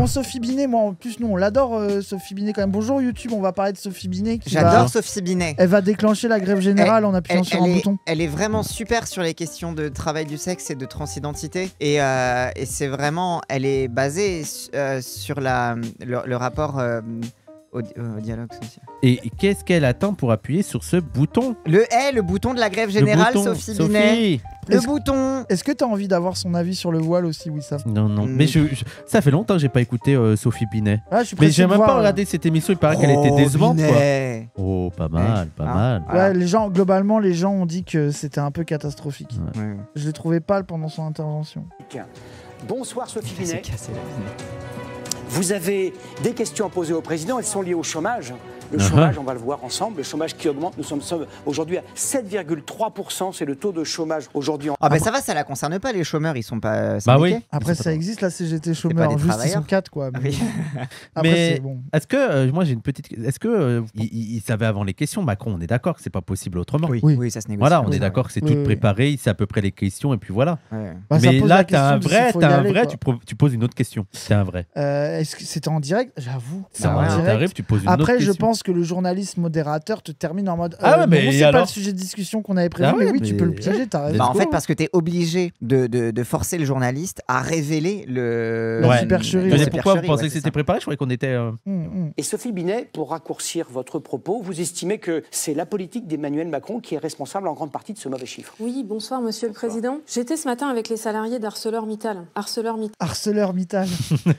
Bon, Sophie Binet, moi en plus, nous on l'adore, Sophie Binet quand même. Bonjour YouTube, on va parler de Sophie Binet. J'adore Sophie Binet. Elle va déclencher la grève générale en appuyant sur un bouton. Elle est vraiment super sur les questions de travail du sexe et de transidentité. Et c'est vraiment, elle est basée sur le rapport au dialogue social. Et qu'est-ce qu'elle attend pour appuyer sur ce bouton? Le bouton de la grève générale, Sophie Binet. Le bouton. Est-ce que tu as envie d'avoir son avis sur le voile aussi, Wissam? Non, mais ça fait longtemps que j'ai pas écouté Sophie Binet. Ah, je mais j'ai même pas regardé cette émission, il paraît qu'elle était décevante. Binet. Quoi. Oh, pas mal, pas mal. Ouais, globalement, les gens ont dit que c'était un peu catastrophique. Ouais. Je l'ai trouvé pâle pendant son intervention. Bonsoir Sophie Binet. Vous avez des questions à poser au président, elles sont liées au chômage. Le chômage, on va le voir ensemble, le chômage qui augmente. Nous sommes aujourd'hui à 7,3%, c'est le taux de chômage aujourd'hui. Ah ben ça va, ça la concerne pas, les chômeurs, ils sont pas syndiqués. Bah oui. Après, ça existe la CGT chômeur, juste ils sont 4 quoi. Mais, mais bon. Est-ce que, moi j'ai une petite... Est-ce que il savait avant les questions, Macron, on est d'accord que c'est pas possible autrement? Oui, ça se négocie. Voilà, on est d'accord que c'est tout préparé, il sait à peu près les questions et puis voilà. Bah, mais là, t'as un vrai, tu poses une autre question. C'est un vrai. Est-ce que c'était en direct? J'avoue. T'arrives, tu poses une autre question. Après, je pense que le journaliste modérateur te termine en mode mais c'est pas le sujet de discussion qu'on avait prévu, mais oui, tu peux le piéger, t'as raison. Bah, en fait, parce que t'es obligé de forcer le journaliste à révéler la supercherie. Mais pourquoi vous pensez que c'était préparé? Je croyais qu'on était... Et Sophie Binet, pour raccourcir votre propos, vous estimez que c'est la politique d'Emmanuel Macron qui est responsable en grande partie de ce mauvais chiffre? Oui, bonsoir Monsieur le Président. J'étais ce matin avec les salariés d'ArcelorMittal. ArcelorMittal.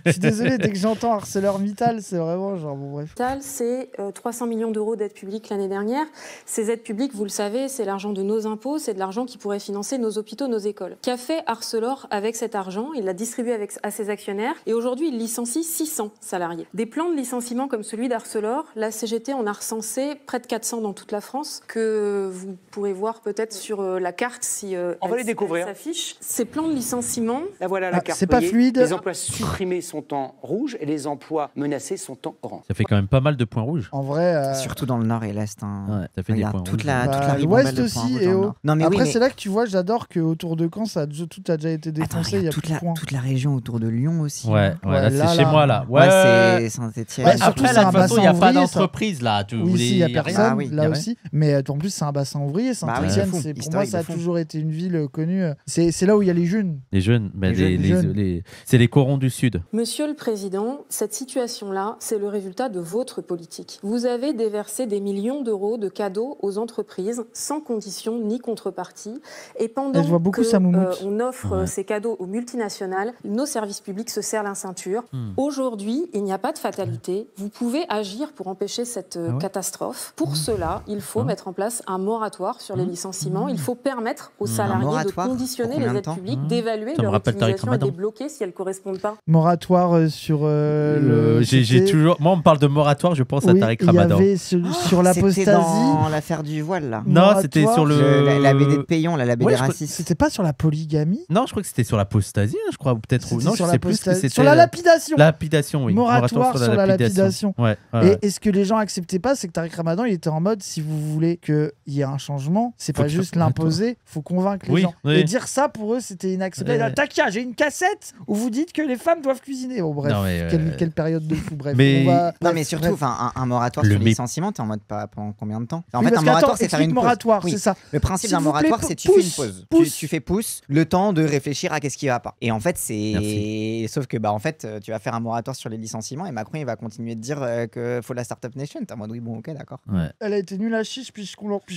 Je suis désolé, dès que j'entends ArcelorMittal, c'est vraiment genre bon bref. C'est 300 millions d'euros d'aides publiques l'année dernière. Ces aides publiques, vous le savez, c'est l'argent de nos impôts, c'est de l'argent qui pourrait financer nos hôpitaux, nos écoles. Qu'a fait Arcelor avec cet argent? Il l'a distribué à ses actionnaires et aujourd'hui, il licencie 600 salariés. Des plans de licenciement comme celui d'Arcelor, la CGT en a recensé près de 400 dans toute la France, que vous pourrez voir peut-être sur la carte si on va les découvrir. S'affiche. Ces plans de licenciement... Là voilà la carte. C'est pas fluide. Les emplois supprimés sont en rouge et les emplois menacés sont en orange. Ça fait quand même pas mal de points rouges. En vrai... Surtout dans le nord et l'est. Ouais, ça fait des points toute rouges. la l'ouest aussi et au... Non, mais après, c'est là que tu vois, j'adore qu'autour de Caen, tout a déjà été défoncé. Il y a toute la région autour de Lyon aussi. Ouais, là, c'est chez moi, là. Ouais, c'est Saint-Étienne. Après, là, de toute façon, il n'y a pas d'entreprise, là. Oui, il n'y a personne, là aussi. Mais en plus, c'est un bassin ouvrier, Saint-Étienne. Pour moi, ça a toujours été une ville connue. C'est là où il y a les jeunes. Les jeunes, c'est les corons du Sud. Monsieur le Président, cette situation-là, c'est le résultat de votre politique. Vous avez déversé des millions d'euros de cadeaux aux entreprises sans condition ni contrepartie. Et pendant qu'on offre ces cadeaux aux multinationales, nos services publics se serrent la ceinture. Aujourd'hui, il n'y a pas de fatalité. Vous pouvez agir pour empêcher cette catastrophe. Pour cela, il faut mettre en place un moratoire sur les licenciements. Il faut permettre aux salariés de conditionner les aides publiques, d'évaluer leur utilisation et de les bloquer si elles ne correspondent pas. Moratoire sur... j'ai toujours... Moi, on me parle de moratoire, je pense à Tariq Ramadan. Il y avait sur l'apostasie. C'était dans l'affaire du voile, là. Non, c'était sur la BD de Payon, la BD raciste. C'était pas sur la polygamie? Non, je crois que c'était sur l'apostasie, je crois. Peut-être. Non, je sais plus ce que c'était. Sur la lapidation. Lapidation, oui. Moratoire sur la lapidation. Ouais. Et ce que les gens acceptaient pas, c'est que Tariq Ramadan, il était en mode, si vous voulez qu'il y ait un changement, c'est pas juste l'imposer, faut convaincre les gens. Et dire ça, pour eux, c'était inacceptable. Takia, j'ai une cassette où vous dites que les femmes doivent cuisiner. Bon, bref, quelle période de fou. Bref. Non, mais surtout, un moratoire sur le licenciement, t'es en mode pas pendant combien de temps? En fait, un moratoire, c'est faire une pause. C'est ça. Le principe d'un moratoire, c'est tu fais une pause. Tu fais pouce, le temps de réfléchir à qu'est-ce qui va pas. Et en fait, c'est. Sauf que, en fait, tu vas faire un moratoire sur les licenciements et Macron, il va continuer de dire que faut la Startup Nation. T'es en mode oui, bon, ok, d'accord. Elle a été nulle à chiche, puis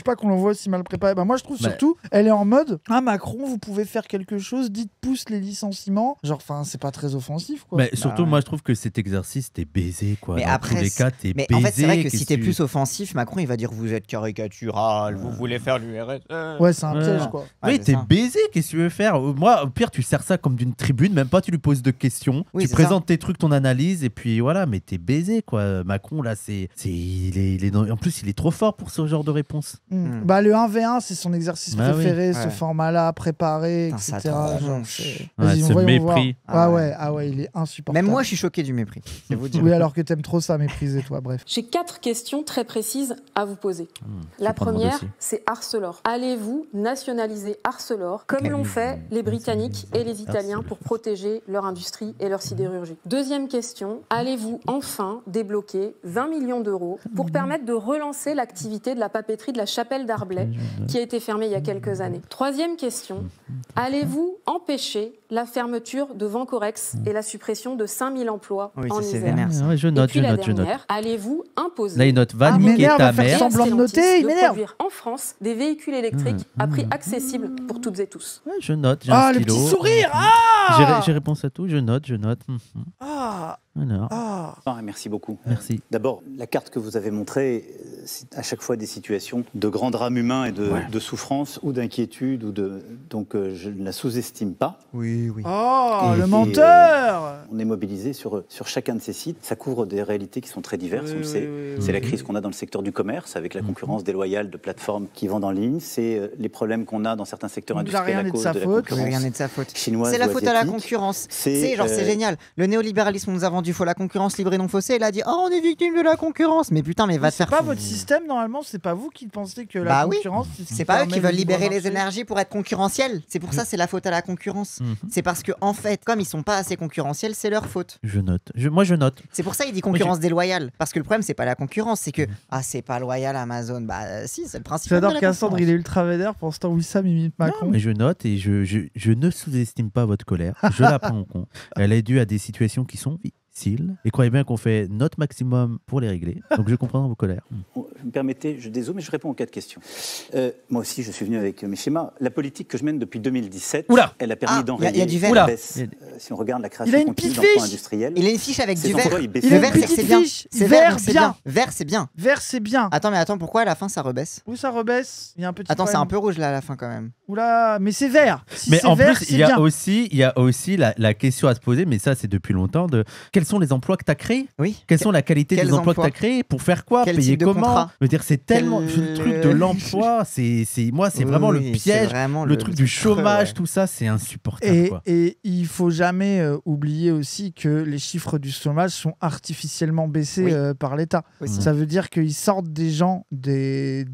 pas qu'on l'envoie aussi mal préparé. Moi, je trouve surtout, elle est en mode Macron, vous pouvez faire quelque chose, dites pousse les licenciements. Genre, c'est pas très offensif, quoi. Mais surtout, moi, je trouve que cet exercice, t'es baisé, quoi. Mais dans après, tous les cas, t'es baisé. En fait, c'est vrai que si t'es plus offensif, Macron, il va dire vous êtes caricatural, vous voulez faire l'URSS. Ouais, c'est un piège, quoi. Oui, t'es baisé, qu'est-ce que tu veux faire? Moi, au pire, tu sers ça comme d'une tribune, même pas tu lui poses de questions. Tu présentes tes trucs, ton analyse, et puis voilà, mais t'es baisé. maîtriser, quoi. Macron, là, en plus, il est trop fort pour ce genre de réponse. Bah, le 1v1, c'est son exercice préféré, ce format-là, préparé, etc. Ce mépris. Ah ouais, il est insupportable. Même moi, je suis choqué du mépris. Oui, alors que t'aimes trop ça, mépriser, toi, bref. J'ai 4 questions très précises à vous poser. La première, c'est Arcelor. Allez-vous nationaliser Arcelor, comme l'ont fait les Britanniques et les Italiens pour protéger leur industrie et leur sidérurgie? Deuxième question, allez-vous enfin débloquer 20 millions d'euros pour permettre de relancer l'activité de la papeterie de la Chapelle d'Arblay, qui a été fermée il y a quelques années? Troisième question, allez-vous empêcher la fermeture de Vencorex et la suppression de 5000 emplois en Isère? Je note, et puis la dernière, allez-vous imposer là, il note va niquer ta mère. Semblant de noter, il m'énerve. Produire en France des véhicules électriques à prix accessible pour toutes et tous. Ouais, je note, j'ai un stylo. Le petit sourire. J'ai réponse à tout, je note. Merci beaucoup. Merci. D'abord, la carte que vous avez montrée, c'est à chaque fois des situations de grand drame humain et de souffrance ou d'inquiétude. Donc je ne la sous-estime pas. Oui. Le menteur. On est mobilisé sur chacun de ces sites. Ça couvre des réalités qui sont très diverses, on le sait. C'est la crise qu'on a dans le secteur du commerce, avec la concurrence déloyale de plateformes qui vendent en ligne. C'est les problèmes qu'on a dans certains secteurs industriels à cause de la concurrence rien n'est de sa faute. chinoise. C'est la ou faute à la asiatique. concurrence. C'est génial. Le néolibéralisme nous a vendu la concurrence libre et non faussée. Il a dit on est victime de la concurrence. Mais putain, mais va te faire. C'est pas votre système normalement. C'est pas vous qui pensez que la concurrence. C'est pas eux qui veulent libérer les énergies pour être concurrentiels. C'est pour ça c'est la faute à la concurrence. C'est parce que en fait, comme ils sont pas assez concurrentiels, c'est leur faute. Je note. Moi je note. C'est pour ça il dit concurrence déloyale. Parce que le problème c'est pas la concurrence, c'est que c'est pas loyal Amazon. Bah si, c'est le principe. J'adore Cassandre, il est ultra vénère. Pour ce temps, Wissam imite Macron. Non, mais je note et je ne sous-estime pas votre colère. Je la prends en compte. Elle est due à des situations qui sont difficiles. Et croyez bien qu'on fait notre maximum pour les régler. Donc je comprends vos colères. Vous me permettez, je dézoome, mais je réponds aux 4 questions. Moi aussi, je suis venu avec mes schémas. La politique que je mène depuis 2017, elle a permis d'enrayer la baisse. Si on regarde la création continue d'emplois industriels. Il a une fiche avec du vert. Il a une petite fiche. Vert, c'est bien. Vert, c'est bien. Vert, c'est bien. Attends, pourquoi à la fin ça rebaisse? Où ça rebaisse? Il y a un petit. Attends, c'est un peu rouge là à la fin quand même. Oula, mais c'est vert. Si mais en vert, plus, il y a aussi la question à se poser, mais ça c'est depuis longtemps, de quels sont les emplois que tu as créés? Oui. Quelles sont la qualité des emplois que tu as créés? Pour faire quoi? Payer comment? Je veux dire, c'est tellement le truc de l'emploi, c'est vraiment le piège, le truc du chômage, tout ça, c'est insupportable. Et il faut jamais oublier aussi que les chiffres du chômage sont artificiellement baissés par l'État. Ça veut dire qu'ils sortent des gens des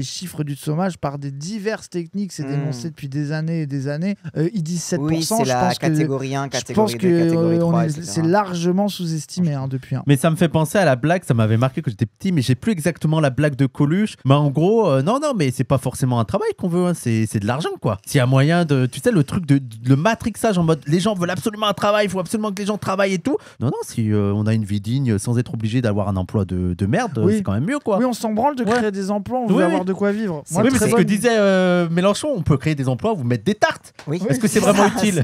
chiffres du chômage par des diverses techniques. C'est dénoncé depuis des années et des années. Ils disent 7%. Oui, c'est la catégorie 1, catégorie 2, catégorie 3, etc. C'est largement sous-estimé depuis. Mais ça me fait penser à la blague, ça m'avait marqué quand j'étais petit, mais j'ai plus exactement la blague de Coluche. Mais en gros, non, mais c'est pas forcément un travail qu'on veut, c'est de l'argent, quoi. S'il y a moyen de, tu sais, le truc de le matrixage en mode les gens veulent absolument un travail, il faut absolument que les gens travaillent et tout. Non, si on a une vie digne sans être obligé d'avoir un emploi de merde, c'est quand même mieux, quoi. Oui, on s'en branle de créer des emplois, on veut avoir de quoi vivre. Moi, mais c'est ce que disait Mélenchon, on peut créer des emplois, vous mettre des tartes. Est-ce que c'est vraiment utile?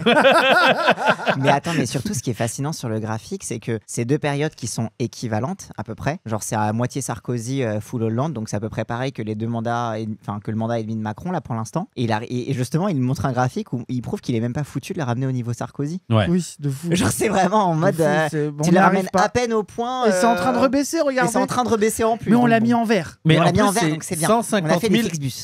Mais attends, mais surtout, ce qui est fascinant sur le graphique, c'est que ces deux périodes qui sont équivalentes à peu près, genre c'est à moitié Sarkozy, full Hollande, donc c'est à peu près pareil que les deux mandats, que le mandat et demi de Macron là pour l'instant. Et justement, il montre un graphique où il prouve qu'il est même pas foutu de les ramener au niveau Sarkozy. Oui, de fou. Genre c'est vraiment en mode, tu les ramènes à peine au point. Et c'est en train de rebaisser, regardez. Et c'est en train de rebaisser en plus. Mais on l'a mis en vert. Mais on l'a mis en plus, vert, donc c'est bien.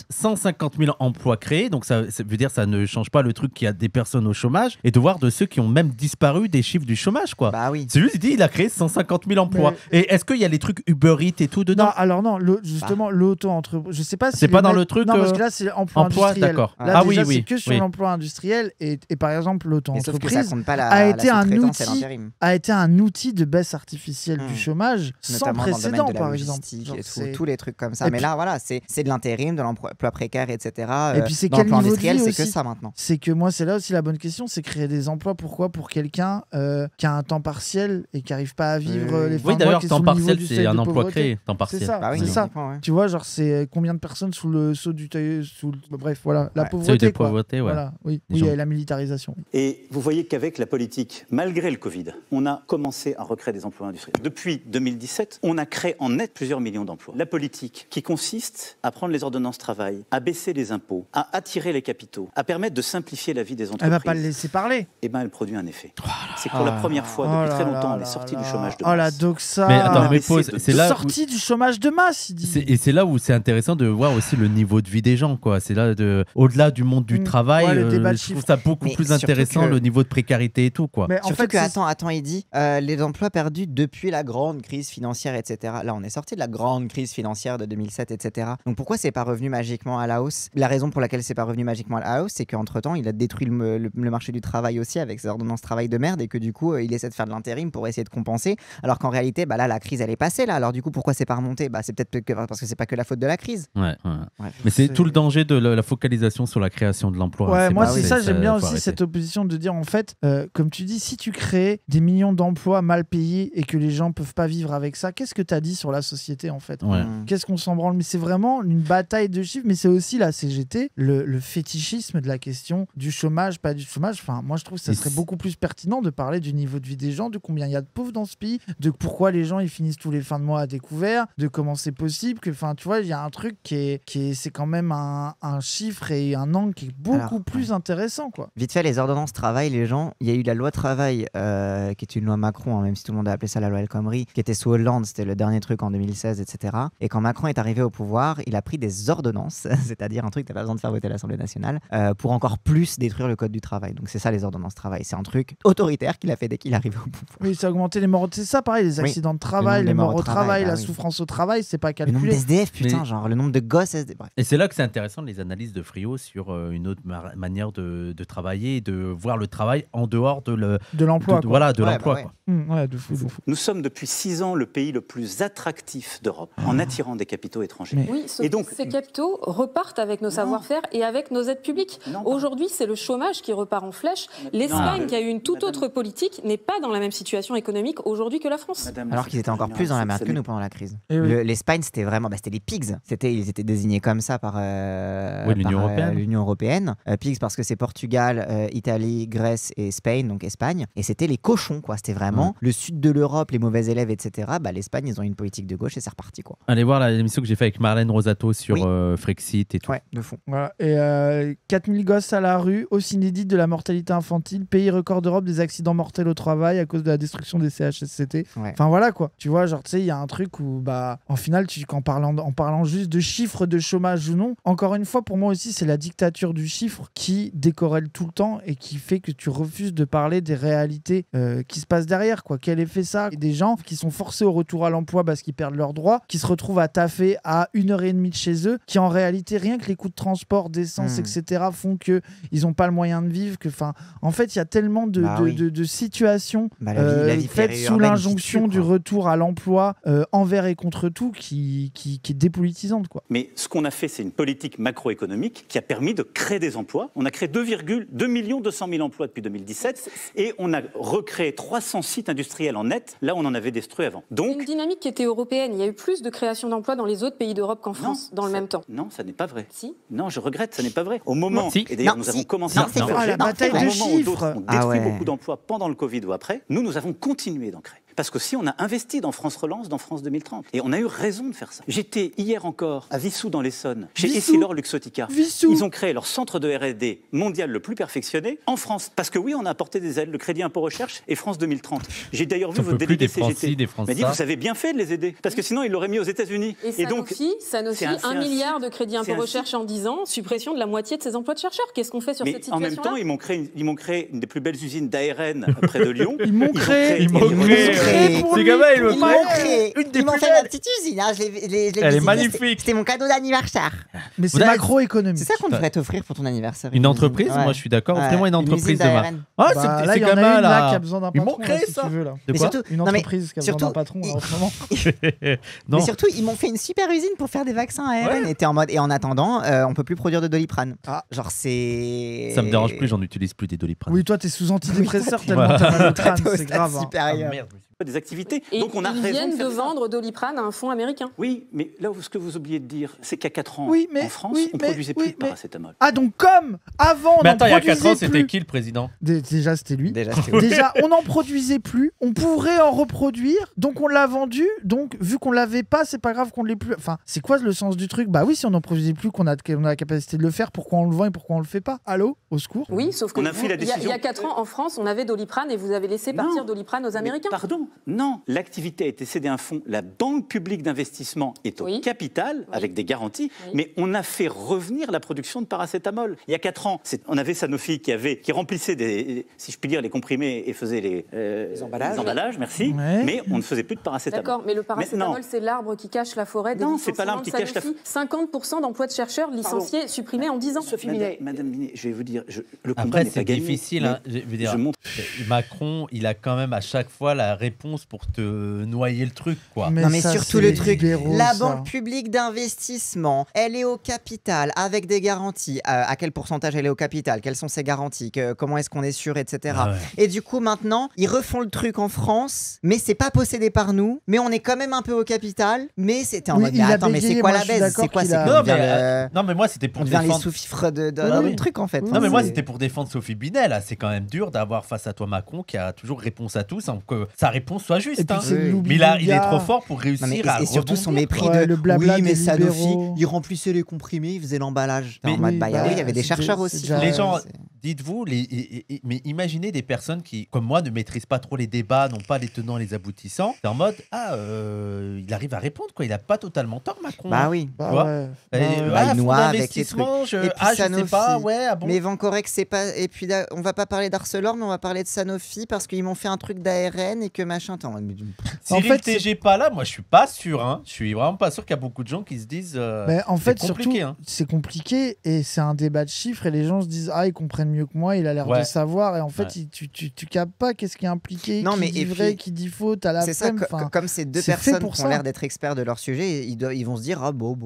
150 000 emplois créés, donc ça veut dire ça ne change pas le truc qu'il y a des personnes au chômage, et de voir de ceux qui ont même disparu des chiffres du chômage, quoi. Bah oui. C'est juste, il a créé 150 000 emplois. Et est-ce qu'il y a les trucs Uber Eats et tout dedans? Non, alors non, justement, l'auto-entreprise, je sais pas si c'est pas dans le truc. Non, parce que là, c'est emploi industriel. D'accord. Là, déjà, c'est que sur l'emploi industriel. Et par exemple, l'auto-entreprise a été un outil de baisse artificielle du chômage sans précédent, par exemple. Tous les trucs comme ça. Mais là, voilà, c'est de l'intérim, de l'emploi précaire, etc. Et puis, c'est quel niveau industriel, c'est que ça maintenant. C'est que moi, c'est là aussi la bonne question, c'est créer des emplois. Pourquoi? Pour quelqu'un qui a un temps partiel et qui n'arrive pas à vivre les fins de mois. Oui, d'ailleurs, temps partiel, c'est un emploi créé. Temps partiel. Bah oui, c'est ça. Tu vois, genre, c'est combien de personnes sous le sceau du bref, voilà, la pauvreté. Pauvreté, voilà. Oui, et la militarisation. Et vous voyez qu'avec la politique, malgré le Covid, on a commencé à recréer des emplois industriels. Depuis 2017, on a créé en net plusieurs millions d'emplois. La politique qui consiste à prendre les ordonnances travail, à baisser les impôts, à attirer les capitaux, à permettre de simplifier la vie des entreprises. Elle va pas le laisser parler. Eh ben, elle produit un effet. C'est que pour la première fois depuis très longtemps, on est sorti du chômage de masse. Oh la doxa. Mais attends, mais pause, c'est là sorti du chômage de masse, il dit. Et c'est là où c'est intéressant de voir aussi le niveau de vie des gens, quoi. C'est là au-delà du monde du travail, je trouve ça beaucoup plus intéressant, le niveau de précarité et tout, quoi. Mais en fait, attends, il dit les emplois perdus depuis la grande crise financière, etc. Là, on est sorti de la grande crise financière de 2007, etc. Donc pourquoi c'est pas revenu magiquement à la hausse? La raison pour laquelle c'est pas revenu magiquement à la hausse, c'est qu'entre-temps, il a détruit le marché du travail aussi avec ses ordonnances travail de merde et que du coup, il essaie de faire de l'intérim pour essayer de compenser. Alors qu'en réalité, là, la crise, elle est passée là. Alors du coup, pourquoi c'est pas remonté? C'est peut-être parce que c'est pas que la faute de la crise. Ouais. Mais c'est tout le danger de la focalisation sur la création de l'emploi. Ouais, moi, c'est ça, j'aime bien aussi cette opposition de dire, en fait, comme tu dis, si tu crées des millions d'emplois mal payés et que les gens peuvent pas vivre avec ça, qu'est-ce que tu as dit sur la société, en fait? Qu'est-ce qu'on s'en branle? Mais c'est vraiment une bataille de chiffres, mais c'est aussi la CGT, le fétichisme de la question du chômage, pas du chômage. Enfin, moi, je trouve que ça serait beaucoup plus pertinent de parler du niveau de vie des gens, de combien il y a de pauvres dans ce pays, de pourquoi les gens ils finissent tous les fins de mois à découvert, de comment c'est possible, que, enfin, tu vois, il y a un truc c'est quand même un chiffre et un angle qui est beaucoup plus intéressant, quoi. Vite fait, les ordonnances travail, les gens, il y a eu la loi travail qui est une loi Macron, même si tout le monde a appelé ça la loi El Khomri, qui était sous Hollande, c'était le dernier truc en 2016, etc. Et quand Macron est arrivé au pouvoir, il a pris des ordonnances, c'est-à-dire un truc que t'as pas besoin de faire voter à l'Assemblée nationale, pour encore plus détruire le code du travail. Donc c'est ça les ordonnances travail, c'est un truc autoritaire qu'il a fait dès qu'il est arrivé au pouvoir. Oui, ça a augmenté les morts, c'est ça pareil, les accidents de travail, les morts au travail, la souffrance au travail, c'est pas calculé. Le nombre d'SDF, putain, genre le nombre de gosses SDF. Bref. Et c'est là que c'est intéressant les analyses de Friot sur une autre manière de travailler et de voir le travail en dehors de l'emploi. Voilà, de l'emploi. Ouais, de fou. Nous sommes depuis 6 ans le pays le plus attractif d'Europe en attirant des capitaux étrangers. Oui, et donc ces capitaux repartent avec nos savoir-faire et avec nos aides publiques. Aujourd'hui, c'est le chômage qui repart en flèche. L'Espagne, qui a eu une toute autre politique, n'est pas dans la même situation économique aujourd'hui que la France. Alors qu'ils étaient encore plus dans la merde que nous pendant la crise. L'Espagne, c'était vraiment, c'était les pigs. Ils étaient désignés comme ça par l'Union européenne. Pigs parce que c'est Portugal, Italie, Grèce et Espagne, donc Espagne. Et c'était les cochons, quoi. C'était vraiment le sud de l'Europe, les mauvais élèves, etc. L'Espagne, ils ont une politique de gauche et c'est reparti, quoi. Allez voir l'émission que j'ai fait avec Marlène Rosato sur Frexit et tout. Ouais, de fond. Voilà. Et 4000 gosses à la rue, hausse inédite de la mortalité infantile, pays record d'Europe des accidents mortels au travail à cause de la destruction des CHSCT. Enfin voilà, quoi. Tu vois, genre, tu sais, il y a un truc où, en final, en parlant juste de chiffres de chômage ou non, encore une fois, pour moi aussi, c'est la dictature du chiffre qui décorrèle tout le temps et qui fait que tu refuses de parler des réalités qui se passent derrière, quoi. Quel effet ça? Des gens qui sont forcés au retour à l'emploi parce qu'ils perdent leurs droits, qui se retrouvent à taffer à 1h30 de chez eux, qui en réalité, rien que les coûts de transport, d'essence, etc., font qu'ils n'ont pas le moyen de vivre. En fait, il y a tellement de situations faites sous l'injonction du retour à l'emploi envers et contre tout qui est dépolitisante, quoi. Mais ce qu'on a fait, c'est une politique macroéconomique qui a permis de créer des emplois. On a créé 2,2 200 000 emplois depuis 2017 et on a recréé 300 sites industriels en net, là où on en avait destruit avant. Donc, une dynamique qui était européenne. Il y a eu plus de création d'emplois dans les autres pays d'Europe qu'en France dans le même temps. Non, ça n'est pas vrai. Si. Non, je regrette, ça n'est pas vrai. Au moment, et d'ailleurs nous avons commencé la bataille de chiffres. On détruit beaucoup d'emplois pendant le Covid ou après. Nous avons continué d'en créer. Parce qu'aussi, on a investi dans France Relance, dans France 2030. Et on a eu raison de faire ça. J'étais hier encore à Vissou dans l'Essonne, chez Essilor-Luxottica. Ils ont créé leur centre de R&D mondial le plus perfectionné en France. Parce que oui, on a apporté des aides, le crédit impôt recherche et France 2030. J'ai d'ailleurs vu votre délégué CGT. Il m'a dit, vous avez bien fait de les aider. Parce que sinon, ils l'auraient mis aux États-Unis. Et donc, Sanofi, 1 milliard de crédit impôt recherche en 10 ans, suppression de la moitié de ses emplois de chercheurs. Qu'est-ce qu'on fait sur cette situation-là? En même temps, ils m'ont créé une des plus belles usines d'ARN près de Lyon. Ils m'ont créé. C'est gamin, ils m'ont fait ma petite usine. Elle est magnifique. C'était mon cadeau d'anniversaire. Mais c'est macroéconomique. C'est ça qu'on devrait t'offrir pour ton anniversaire. Une entreprise, moi je suis d'accord. Offrez-moi une entreprise demain. Ah, c'est gamin là qui a besoin d'un patron. Ils m'ont créé ça. De quoi? Une entreprise qui a besoin d'un patron en ce moment. Mais surtout, ils m'ont fait une super usine pour faire des vaccins ARN. Et t'es en mode, et en attendant, on peut plus produire de Doliprane. Genre c'est. Ça me dérange plus, j'en utilise plus des Doliprane. Oui, toi t'es sous antidépresseur tellement t'as mal au crâne, c'est grave. Supérieur. des activités. Et donc on a ils viennent de ça. vendre Doliprane à un fonds américain. Oui, mais là, ce que vous oubliez de dire, c'est qu'il y a 4 ans, en France, on ne produisait plus de paracétamol. Ah, donc comme avant, on mais attends, il y a 4 ans, c'était qui le président? Déjà, c'était lui. Déjà, on n'en produisait plus. On pourrait en reproduire. Donc, on l'a vendu. Donc, vu qu'on l'avait pas, c'est pas grave qu'on l'ait plus. Enfin, c'est quoi le sens du truc? Bah oui, si on n'en produisait plus, qu'on a la capacité de le faire, pourquoi on le vend et pourquoi on le fait pas? Allô? Au secours? Oui, sauf que il y a 4 ans, en France, on avait Doliprane et vous avez laissé partir Doliprane aux Américains. Pardon, non. L'activité a été cédée à un fonds. La Banque publique d'investissement est au capital, avec des garanties, mais on a fait revenir la production de paracétamol. Il y a 4 ans, on avait Sanofi qui remplissait si je puis dire, les comprimés et faisait les emballages, merci, mais on ne faisait plus de paracétamol. D'accord, mais le paracétamol, c'est l'arbre qui cache la forêt des licenciements. Non, c'est pas l'arbre qui cache la forêt. 50% d'emplois de chercheurs licenciés, supprimés en 10 ans. Sophie Binet. Madame Binet, je vais vous dire, le combat n'est pas gagné. Après, c'est difficile. Hein, je veux dire, Macron, il a quand même à chaque fois la réponse pour te noyer le truc, quoi. Non, mais surtout le truc, la Banque publique d'investissement, elle est au capital avec des garanties. À quel pourcentage elle est au capital? Quelles sont ses garanties? Comment est-ce qu'on est sûr, etc. Et du coup, maintenant, ils refont le truc en France, mais c'est pas possédé par nous, mais on est quand même un peu au capital, mais c'était en mode, mais attends, mais c'est quoi la baisse? C'est quoi? Non, mais moi, c'était pour défendre... les sous-fifres de truc, en fait. Non, mais moi, c'était pour défendre Sophie Binet, là. C'est quand même dur d'avoir face à toi Macron qui a toujours réponse à tout sans que sa réponse soit juste. Hein. Mais là, il est trop fort pour réussir à... Et surtout son mépris de... Oui, mais Sanofi, il remplissait les comprimés, il faisait l'emballage. En mode, oui, il y avait des chercheurs aussi. Les gens... Dites-vous, mais imaginez des personnes qui, comme moi, ne maîtrisent pas trop les débats, n'ont pas les tenants et les aboutissants. C'est en mode, il arrive à répondre, quoi. Il n'a pas totalement tort, Macron. Bah oui. Il noie avec les trucs. Je sais pas, bon. Mais Vancorec, c'est pas... Et puis, on va pas parler d'Arcelor, mais on va parler de Sanofi parce qu'ils m'ont fait un truc d'ARN et que machin... Cyril TG pas là, moi, je suis pas sûr. Hein. Je suis vraiment pas sûr qu'il y a beaucoup de gens qui se disent... en fait, surtout, c'est compliqué et c'est un débat de chiffres et les gens se disent, ils comprennent mieux que moi, il a l'air de savoir et en fait tu captes pas qu'est-ce qui est impliqué, qui dit vrai, qui dit faux, t'as la flemme. Comme ces deux personnes qui ont l'air d'être experts de leur sujet, ils vont se dire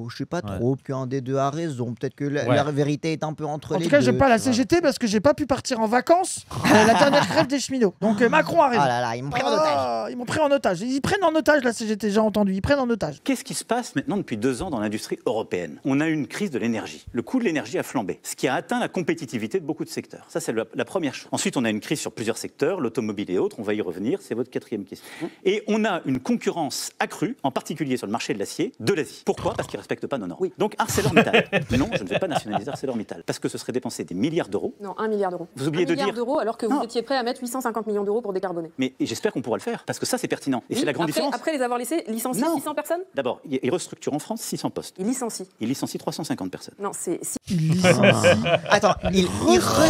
je sais pas trop, qu'un des deux a raison, peut-être que la vérité est un peu entre les deux. En tout cas, j'aime pas la CGT parce que j'ai pas pu partir en vacances la dernière grève des cheminots. Donc Macron a raison. Oh là là, ils m'ont pris en otage. Ils m'ont pris en otage. Ils prennent en otage la CGT, j'ai entendu. Ils prennent en otage. Qu'est-ce qui se passe maintenant depuis 2 ans dans l'industrie européenne? On a eu une crise de l'énergie. Le coût de l'énergie a flambé, ce qui a atteint la compétitivité de beaucoup de secteurs. Ça, c'est la première chose. Ensuite, on a une crise sur plusieurs secteurs, l'automobile et autres. On va y revenir. C'est votre 4e question. Et on a une concurrence accrue, en particulier sur le marché de l'acier, de l'Asie. Pourquoi? Parce qu'ils ne respectent pas nos normes. Oui. Donc ArcelorMittal. Non, je ne vais pas nationaliser ArcelorMittal. Parce que ce serait dépenser des milliards d'euros. Non, 1 milliard d'euros. Vous oubliez de dire... 1 milliard d'euros alors que vous étiez prêt à mettre 850 millions d'euros pour décarboner. Mais j'espère qu'on pourra le faire. Parce que ça, c'est pertinent. Et c'est la grande différence. Après les avoir laissés licencier 600 personnes? D'abord, ils restructurent en France 600 postes. Ils licencient. Ils licencient 350 personnes. Non, c'est... Ils licencient. Attends, ils restructurent.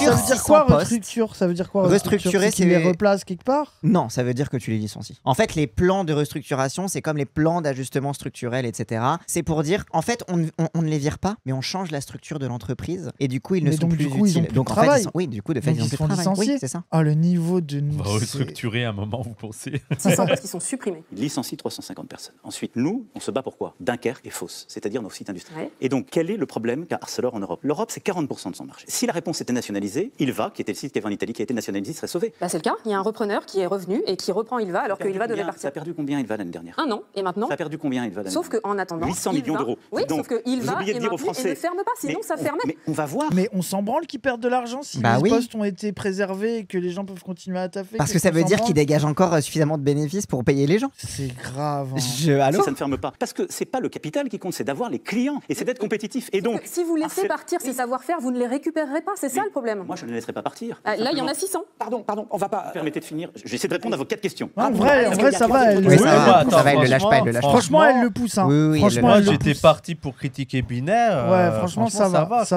Ça veut dire quoi, restructure? Ça veut dire quoi? Restructurer, c'est les replaces quelque part? Non, ça veut dire que tu les licencies. En fait, les plans de restructuration, c'est comme les plans d'ajustement structurel, etc. C'est pour dire, en fait, on ne les vire pas, mais on change la structure de l'entreprise et du coup, ils ne sont plus utiles. Donc, en fait, oui, du coup, de fait, ils ont plus de travail. Oui, c'est ça. Ah, le niveau de... On va restructurer à un moment, vous pensez? 600 parce qu'ils sont supprimés. Ils licencient 350 personnes. Ensuite, nous, on se bat pour quoi? Dunkerque et Fos, c'est-à-dire nos sites industriels. Ouais. Et donc, quel est le problème qu'a Arcelor en Europe? L'Europe, c'est 40% de son marché. Si la réponse était nationalisée, Ilva, qui était le site qui avait en Italie, qui a été nationalisé, serait sauvé. C'est le cas. Il y a un repreneur qui est revenu et qui reprend Ilva alors que Ilva devait partir. Ça a perdu combien Ilva l'année dernière? 1 an. Et maintenant? Ça a perdu combien Ilva l'année dernière? Sauf qu'en attendant, 800 millions d'euros. Oui, donc, sauf que Ilva est maintenu et ne ferme pas, sinon ça fermait. Mais on va voir. Mais on s'en branle qu'ils perdent de l'argent si les postes ont été préservés et que les gens peuvent continuer à taffer. Parce que ça veut dire qu'ils dégagent encore suffisamment de bénéfices pour payer les gens. C'est grave. Alors ça ne ferme pas. Parce que c'est pas le capital qui compte, c'est d'avoir les clients et c'est d'être compétitif. Et donc, si vous laissez partir ces savoir-faire, vous ne les récupérerez pas. C'est ça le problème. Moi, je ne les laisserai pas partir. Là, il y en a 600. Pardon, on va pas. Permettez de finir. Je vais essayer de répondre à vos 4 questions. En vrai, ça va. Elle le lâche pas. Franchement, elle le pousse. Franchement, j'étais parti pour critiquer Binet. Ouais, franchement, ça va. Parce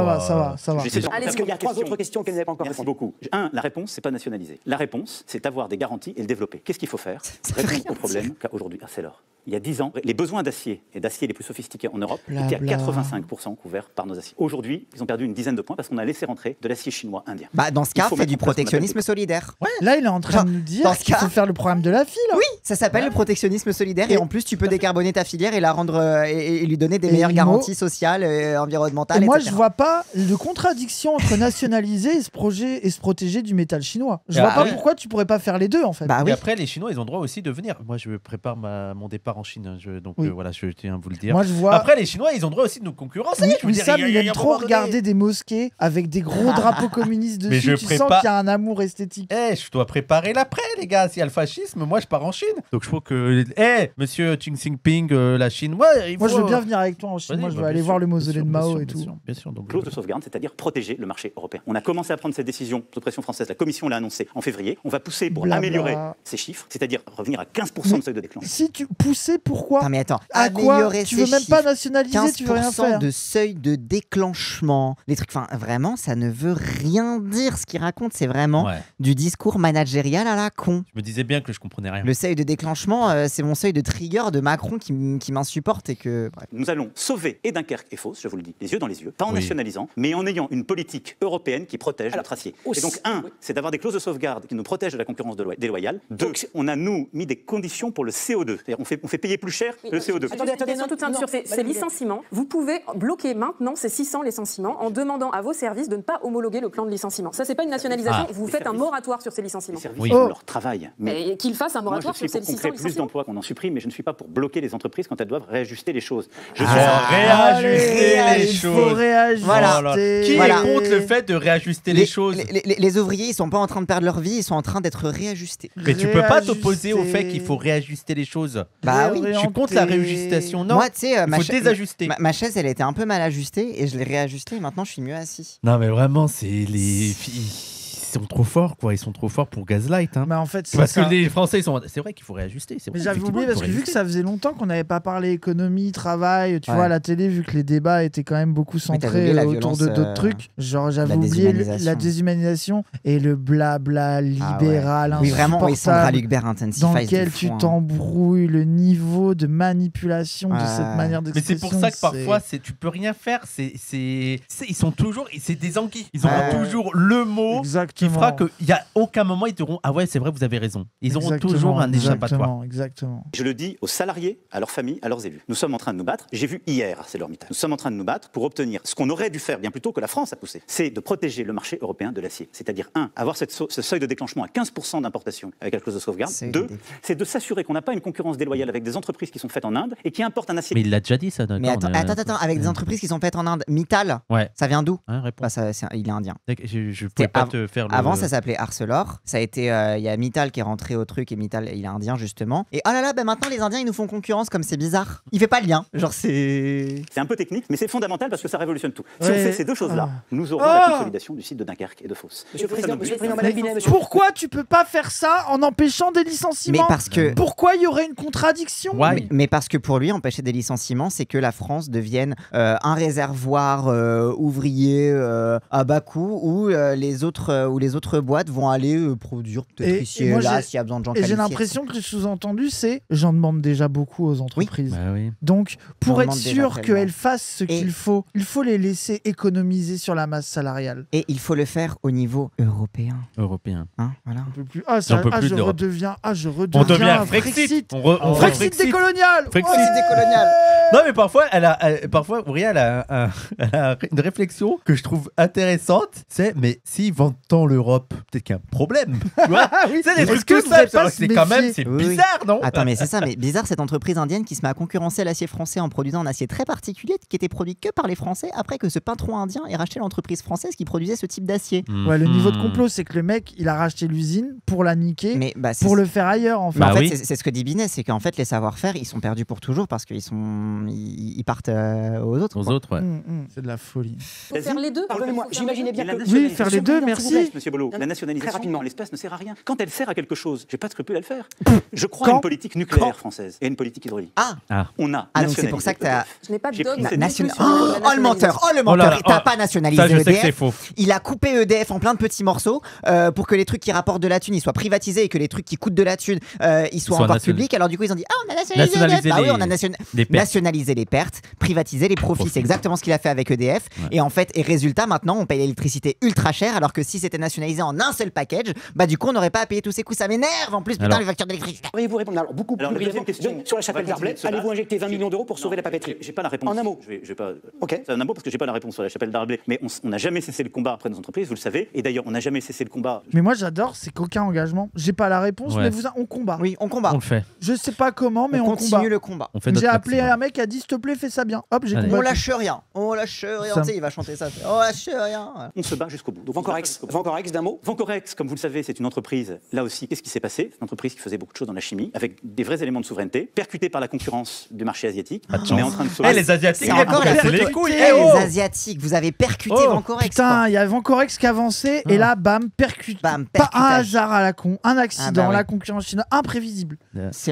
qu'il y a 3 autres questions qu'elle n'avait pas encore répondu. Merci beaucoup. La réponse, c'est pas nationaliser. La réponse, c'est avoir des garanties et le développer. Qu'est-ce qu'il faut faire? Répondre au problème qu'a aujourd'hui Arcelor. il y a 10 ans, les besoins d'acier et d'acier les plus sophistiqués en Europe étaient à 85% couverts par nos aciers. Aujourd'hui, ils ont perdu une dizaine de points parce qu'on a laissé rentrer de l'acier chinois indien. Bah, dans ce cas, fait du protectionnisme solidaire. Ouais. Là, il est en train de nous dire qu'il faut faire le programme de la fille. Là. Oui, ça s'appelle le protectionnisme solidaire et en plus, tu peux décarboner ta filière et la rendre et lui donner des meilleures garanties sociales, environnementales. Et moi, etc. je vois pas de contradiction entre nationaliser et se protéger du métal chinois. Je vois pas pourquoi tu pourrais pas faire les deux en fait. Bah, oui. Et après, les Chinois, ils ont droit aussi de venir. Moi, je prépare mon départ en Chine, donc voilà, je tiens à vous le dire. Moi, je vois... Après, les Chinois, ils ont droit aussi de nous concurrencer. Sam, il aime trop regarder des mosquées avec des gros drapeaux communistes dessus. Tu sens qu'il y a un amour esthétique. Je dois préparer l'après, les gars. S'il y a le fascisme, moi, je pars en Chine. Donc, je trouve que, monsieur Xi Jinping, la Chine, moi, je veux bien venir avec toi en Chine. Moi, je veux aller voir le mausolée de Mao et tout. Bien sûr. Donc, clause de sauvegarde, c'est-à-dire protéger le marché européen. On a commencé à prendre cette décision de pression française. La Commission l'a annoncé en février. On va pousser pour améliorer ces chiffres, c'est-à-dire revenir à 15% de seuil de déclenchement. Si tu poussais, pourquoi? Non, mais attends, à quoi? Tu veux même pas nationaliser, tu veux rien faire. 15% de seuil de déclenchement. Les trucs, enfin, vraiment, ça ne veut rien dire. Ce qu'il raconte, c'est vraiment du discours managérial à la con. Je me disais bien que je comprenais rien. Le seuil de déclenchement, c'est mon seuil de trigger de Macron qui m'insupporte et que... Bref. Nous allons sauver et Dunkerque et Fos, je vous le dis, les yeux dans les yeux, pas en nationalisant, mais en ayant une politique européenne qui protège notre acier. Et donc, c'est d'avoir des clauses de sauvegarde qui nous protègent de la concurrence déloyale. 2, on a, nous, mis des conditions pour le CO2. C'est-à-dire, on fait payer plus cher le CO2. Attendez, toute simple sur ces licenciements. Vous pouvez bloquer maintenant ces 600 licenciements en demandant à vos services de ne pas homologuer le plan de licenciement. Ça, c'est pas une nationalisation. Vous faites un moratoire sur ces licenciements. Les services font leur travail. Mais qu'ils fassent un moratoire sur ces 600 licenciements. Je suis pour qu'on crée plus d'emplois, qu'on en supprime, mais je ne suis pas pour bloquer les entreprises quand elles doivent réajuster les choses. Je suis réajuster les choses. Voilà. Qui est contre le fait de réajuster les choses? Les ouvriers, ils sont pas en train de perdre leur vie, ils sont en train d'être réajustés. Mais tu peux pas t'opposer au fait qu'il faut réajuster les choses. Bah oui, je suis contre la réajustation. Non, moi, tu sais, il faut désajuster. Ma chaise, elle était un peu mal ajustée et je l'ai réajustée et maintenant je suis mieux assis. Non, mais vraiment, c'est les filles. Ils sont trop forts, quoi. Ils sont trop forts pour Gaslight. Hein. Mais en fait, parce que les Français, ils sont. C'est vrai qu'il faut réajuster. Mais j'avais oublié parce que vu que ça faisait longtemps qu'on n'avait pas parlé économie, travail, tu vois, à la télé, vu que les débats étaient quand même beaucoup centrés autour de d'autres trucs. Genre, j'avais oublié la déshumanisation et le blabla libéral. Oui, vraiment, oui, Sandra Lucbert intensifie. Dans lequel tu t'embrouilles, le niveau de manipulation de cette manière d'expression. Mais c'est pour ça que parfois, tu peux rien faire. Ils sont toujours. C'est des anguilles. Ils ont toujours le mot. Qui fera qu'il n'y a aucun moment ils diront ah ouais c'est vrai vous avez raison. Ils auront toujours un échappatoire. Exactement. Je le dis aux salariés, à leurs familles, à leurs élus. Nous sommes en train de nous battre. J'ai vu hier ArcelorMittal. Nous sommes en train de nous battre pour obtenir ce qu'on aurait dû faire bien plus tôt que la France a poussé. C'est de protéger le marché européen de l'acier. C'est-à-dire avoir ce seuil de déclenchement à 15% d'importation avec la clause de sauvegarde. 2, c'est de s'assurer qu'on n'a pas une concurrence déloyale avec des entreprises qui sont faites en Inde et qui importent un acier. Mais il l'a déjà dit ça. Mais attends, avec des entreprises qui sont faites en Inde. Mittal, ça vient d'où? Il est indien. Je peux pas te faire. Avant, ça s'appelait Arcelor. Ça a été, il y a Mittal qui est rentré au truc et Mittal, il est indien justement. Et oh là là, maintenant les Indiens ils nous font concurrence comme c'est bizarre. Il fait pas le lien. Genre c'est un peu technique, mais c'est fondamental parce que ça révolutionne tout. Si on fait ces deux choses-là, nous aurons la consolidation du site de Dunkerque et de Fos. Monsieur le Président, pourquoi tu peux pas faire ça en empêchant des licenciements? Mais parce que pourquoi il y aurait une contradiction? Mais parce que pour lui, empêcher des licenciements, c'est que la France devienne un réservoir ouvrier à bas coût où les autres boîtes vont aller produire peut-être ici et là s'il y a besoin de gens qualifiés. Et j'ai l'impression que le sous-entendu, c'est j'en demande déjà beaucoup aux entreprises. Donc, pour être sûr qu'elles fassent ce qu'il faut, il faut les laisser économiser sur la masse salariale. Et il faut le faire au niveau européen. Hein, voilà. On peut plus. Je redeviens. On devient Frexit. Frexit décolonial. Non, mais parfois, Auréa, elle a une réflexion que je trouve intéressante. C'est, mais s'ils vendent tant l'Europe, peut-être qu'il y a un problème. C'est des trucs tout ça. C'est quand même, c'est bizarre, non? Attends, mais c'est ça, mais bizarre cette entreprise indienne qui se met à concurrencer l'acier français en produisant un acier très particulier qui était produit que par les Français après que ce patron indien ait racheté l'entreprise française qui produisait ce type d'acier. Ouais, le niveau de complot, c'est que le mec, il a racheté l'usine pour la niquer, pour le faire ailleurs, en fait. En fait, c'est ce que dit Binet, c'est qu'en fait, les savoir-faire, ils sont perdus pour toujours parce qu'ils partent aux autres. C'est de la folie. Faut faire les deux. Pardonnez-moi, j'imaginais bien que... Oui, faire les deux, merci. l'espèce, monsieur Bollot, la nationalisation en l'espèce ne sert à rien. Quand elle sert à quelque chose, j'ai pas de scrupule à le faire. Je crois à une politique nucléaire française et une politique hydraulique. On a donc c'est pour ça que t'as... Je n'ai pas de dogme. Oh le menteur, il t'a pas nationalisé EDF. Il a coupé EDF en plein de petits morceaux pour que les trucs qui rapportent de la thune ils soient privatisés et que les trucs qui coûtent de la thune ils soient encore publics. Alors du coup ils ont dit on a nationalisé EDF. Bah oui, on a nationalisé les pertes, privatisé les profits. C'est exactement ce qu'il a fait avec EDF. Et en fait, résultat, maintenant on paye l'électricité ultra cher, alors que si c'était nationalisé en un seul package, bah du coup on n'aurait pas à payer tous ces coûts. Ça m'énerve en plus, putain, les factures d'électricité. Pourriez-vous répondre alors beaucoup plus brièvement sur la chapelle d'Arblay? Allez-vous injecter 20 millions d'euros pour sauver la papeterie? J'ai pas la réponse. En un mot. Je vais pas. Ok. C'est un mot parce que j'ai pas la réponse sur la chapelle d'Arblay. Mais on n'a jamais cessé le combat après nos entreprises, vous le savez. Et d'ailleurs, on n'a jamais cessé le combat. Mais moi j'adore, c'est qu'aucun engagement. J'ai pas la réponse, mais on combat. Oui, on combat. On le fait. Je sais pas comment, mais on continue le combat. J'ai appelé un mec qui a dit s'il te plaît fais ça bien. Hop, j'ai combattu. On lâche rien. On lâche rien. Tu sais, il va chanter ça. On lâche rien. On se bat jusqu'au bout. Donc Vencorex d'un mot. Vencorex, comme vous le savez, c'est une entreprise. Là aussi, qu'est-ce qui s'est passé? C'est une entreprise qui faisait beaucoup de choses dans la chimie, avec des vrais éléments de souveraineté, percutée par la concurrence du marché asiatique. On est en train de les Asiatiques, les couilles. Les Asiatiques, vous avez percuté Vencorex. Putain, il y a Vencorex qui avançait et là, bam, percute. Pas un hasard à la con, un accident, la concurrence chinoise imprévisible.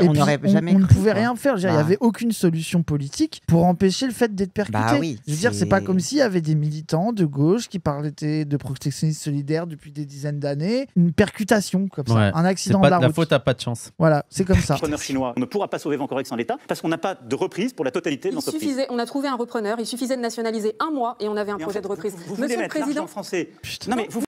On n'aurait jamais. On ne pouvait rien faire. Il n'y avait aucune solution politique pour empêcher le fait d'être percuté. Je veux dire, c'est pas comme s'il y avait des militants de gauche qui parlaient de protectionnisme solidaire depuis des dizaines d'années. Une percutation comme ça, un accident de la route. La faute a pas de chance. Voilà, c'est comme ça. Repreneur chinois, on ne pourra pas sauver Vencorex en l'état parce qu'on n'a pas de reprise pour la totalité de l'entreprise. On a trouvé un repreneur, il suffisait de nationaliser un mois et on avait un projet de reprise. Monsieur le Président français.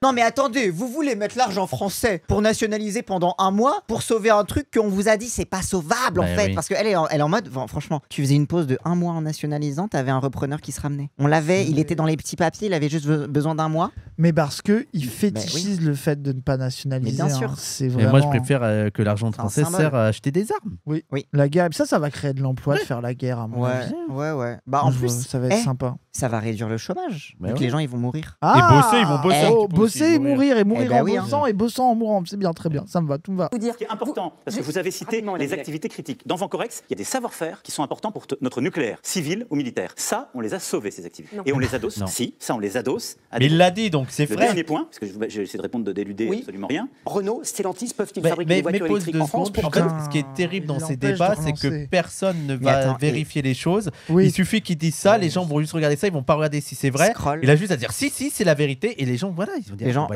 Non mais attendez, vous voulez mettre l'argent français pour nationaliser pendant un mois pour sauver un truc qu'on vous a dit c'est pas sauvable en fait, parce qu'elle est en mode franchement, tu faisais une pause de un mois en nationalisant, t'avais un repreneur qui se ramenait. On l'avait, il était dans les petits papiers, il avait juste besoin d'un mois. Mais parce que il fétichise le fait de ne pas nationaliser. Mais bien sûr. C'est vraiment... moi je préfère que l'argent français sert à acheter des armes. Oui. La guerre, ça va créer de l'emploi de faire la guerre à mon avis. Ouais. Bah en plus ça va être sympa. Ça va réduire le chômage. Donc les gens ils vont mourir. Et bosser, ils vont bosser. Bosser et mourir en bossant et bossant en mourant, c'est bien, très bien, ça me va, tout me va. Ce qui est important, parce que vous avez cité les activités critiques. Dans Vencorex, il y a des savoir-faire qui sont importants pour notre nucléaire, civil ou militaire. Ça, on les a sauvés, ces activités. Et on les adosse. Si, ça, on les adosse. Mais il l'a dit, donc c'est vrai. Le dernier point, parce que j'ai essayé de répondre d'éluder absolument rien. Renault, Stellantis peuvent-ils fabriquer des voitures électriques en France? En fait, ce qui est terrible dans ces débats, c'est que personne ne va vérifier les choses. Il suffit qu'ils disent ça, les gens vont juste regarder ça, ils vont pas regarder si c'est vrai. Il a juste à dire si, c'est la vérité, et les gens, voilà, ils vont dire. Les gens,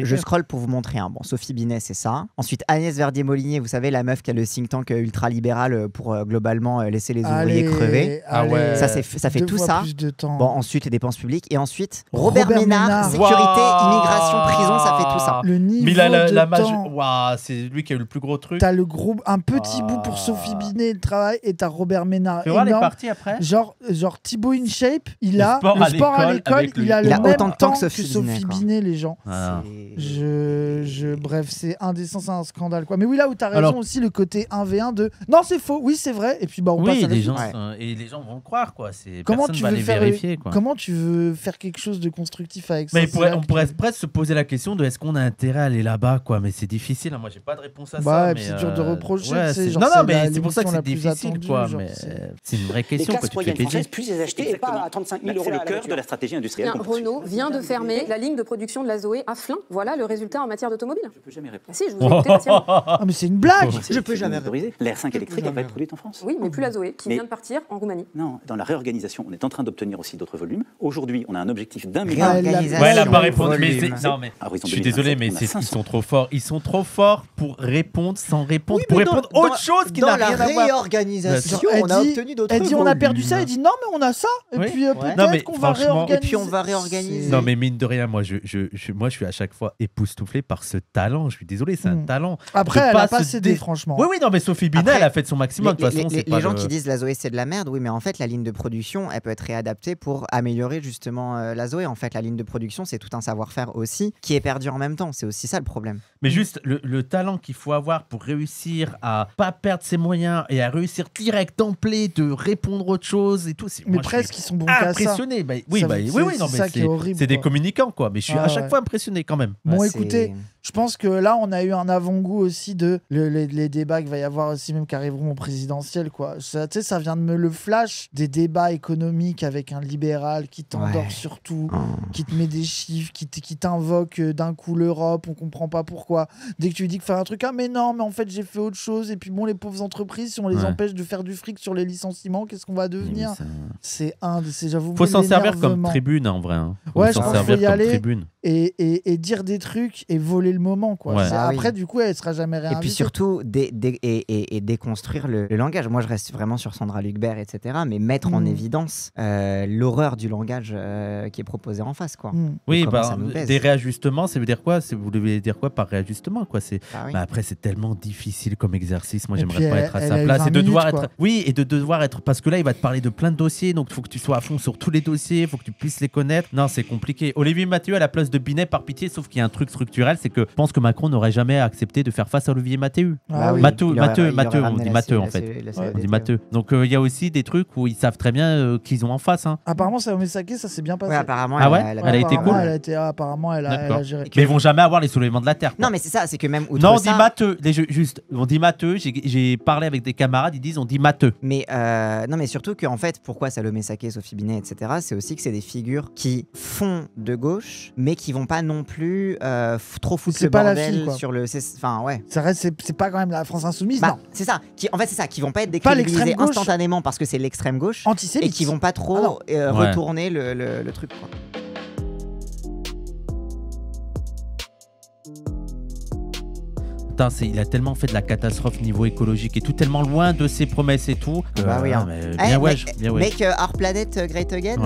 je scrolle pour vous montrer. Bon, Sophie Binet, c'est ça. Ensuite, Agnès Verdier-Molinier, vous savez, la meuf qui a le think tank ultra-libéral pour globalement laisser les ouvriers crever. Ça fait tout ça. Bon, ensuite, les dépenses publiques. Et ensuite, Robert Ménard, sécurité, immigration, prison, ça fait tout ça. Le niveau de c'est lui qui a eu le plus gros truc. T'as un petit bout pour Sophie Binet, le travail, et t'as Robert Ménard. Tu vois les parties après. Genre Thibaut InShape, il a le sport à l'école, il a le même autant de temps que Sophie Binet, les gens. Bref, c'est indécent, c'est un scandale quoi. Mais oui, là où t'as raison aussi, le côté 1v1 de non, c'est faux, oui, c'est vrai, et puis on passe à la suite. Et les gens vont croire quoi. Comment tu veux vérifier quoi. Comment tu veux faire quelque chose de constructif avec ça? Mais on pourrait presque se poser la question de est-ce qu'on a intérêt à aller là-bas quoi. Mais c'est difficile. Moi, j'ai pas de réponse à ça. C'est dur de reprocher. Non, mais c'est pour ça que c'est difficile quoi. Mais c'est une vraie question que tu te fais payer. Plus les acheter et pas à 35 000 euros. C'est le cœur de la stratégie industrielle. Renault vient de fermer la ligne de production de la Zoé à Flins. Voilà le résultat en matière d'automobile. Je peux jamais répondre. Si, je vous ai écouté patiemment. Mais c'est une blague. Je peux jamais autoriser. La R5 électrique va être produite en France. Oui, mais plus la Zoé qui vient de partir en Roumanie. Non, dans la réorganisation, on est en train d'obtenir aussi d'autres volumes. Aujourd'hui, on a un objectif d'1 million. Elle n'a pas répondu. Je suis désolé, mais ils sont trop forts. Ils sont trop forts pour répondre sans répondre. Pour répondre autre chose qui n'a rien à voir. Dans la réorganisation, on a obtenu d'autres volumes. Elle dit on a perdu ça. Elle dit non, mais on a ça. Et puis peut-être qu'on va réorganiser. Et puis on va réorganiser. Non, mais mine de rien, moi, je suis à chaque fois époustouflé par ce talent. Je suis désolé, c'est un talent. Après, elle a pas cédé, franchement. Oui, non, mais Sophie Binet, elle a fait de son maximum. De toute façon, les gens qui disent la Zoé c'est de la merde, oui, mais en fait, la ligne de production, elle peut être réadaptée pour améliorer justement la Zoé. En fait, la ligne de production, c'est tout un savoir-faire aussi qui est perdu en même temps. C'est aussi ça le problème. Mais juste le talent qu'il faut avoir pour réussir à pas perdre ses moyens et à réussir direct d'emblée de répondre autre chose et tout. Mais presque, ils sont bons qu'à ça. Impressionné. Oui, non, mais c'est des communicants, quoi. Mais je suis à chaque fois impressionné quand même. Bon, écoutez, je pense que là, on a eu un avant-goût aussi de les débats qu'il va y avoir aussi, même qui arriveront au présidentiel, quoi. Ça, tu sais, ça vient de me le flash des débats économiques avec un libéral qui t'endort sur tout, qui te met des chiffres, qui t'invoque d'un coup l'Europe, on comprend pas pourquoi. Dès que tu lui dis que faire un truc, mais non, mais en fait, j'ai fait autre chose. Et puis bon, les pauvres entreprises, si on les empêche de faire du fric sur les licenciements, qu'est-ce qu'on va devenir? J'avoue. Faut s'en servir comme tribune, en vrai. Ouais, je pense qu'il faut y aller et dire des trucs et voler le moment, quoi. Après, du coup, elle sera jamais réinvitée. Et puis surtout, déconstruire le langage. Moi, je reste vraiment sur Sandra Lucbert, etc. Mais mettre en évidence l'horreur du langage qui est proposé en face, quoi. Oui, des réajustements, ça veut dire quoi? Vous devez dire quoi par réajustement, quoi? Après, c'est tellement difficile comme exercice. Moi, j'aimerais pas être à sa place et de devoir être. Oui, et de devoir être. Parce que là, il va te parler de plein de dossiers, donc il faut que tu sois à fond sur tous les dossiers, il faut que tu puisses les connaître. Non, c'est compliqué. Olivier Mathieu à la place de Binet, par pitié, sauf qu'il y a un truc structurel, c'est que je pense que Macron n'aurait jamais accepté de faire face à Olivier Mathieu. Mathieu, on dit Mathieu en fait. On dit Mathieu. Donc il y a aussi des trucs où ils savent très bien qu'ils ont en face. Apparemment, Salomé Saké, ça s'est bien passé. Ouais, apparemment, elle a été cool. Apparemment, elle a géré. Mais ils vont jamais avoir les soulèvements de la terre. Non, mais c'est ça, c'est que même. Non, on dit Matteux. On dit Matteux. J'ai parlé avec des camarades, ils disent on dit Matteux. Mais non, mais surtout qu'en fait, pourquoi Salomé Saké, Sophie Binet, etc. C'est aussi que c'est des figures qui font de gauche, mais qui vont pas non plus trop foutre le bordel sur le. Enfin, ouais. Ça reste, c'est pas quand même la France insoumise, non. C'est ça. En fait, c'est ça. Qui vont pas être décrédibilisés instantanément parce que c'est l'extrême gauche. Antisémite. Et qui vont pas trop retourner le truc, quoi. Putain, il a tellement fait de la catastrophe niveau écologique et tout, tellement loin de ses promesses et tout. Bien wesh. Make our planet great again.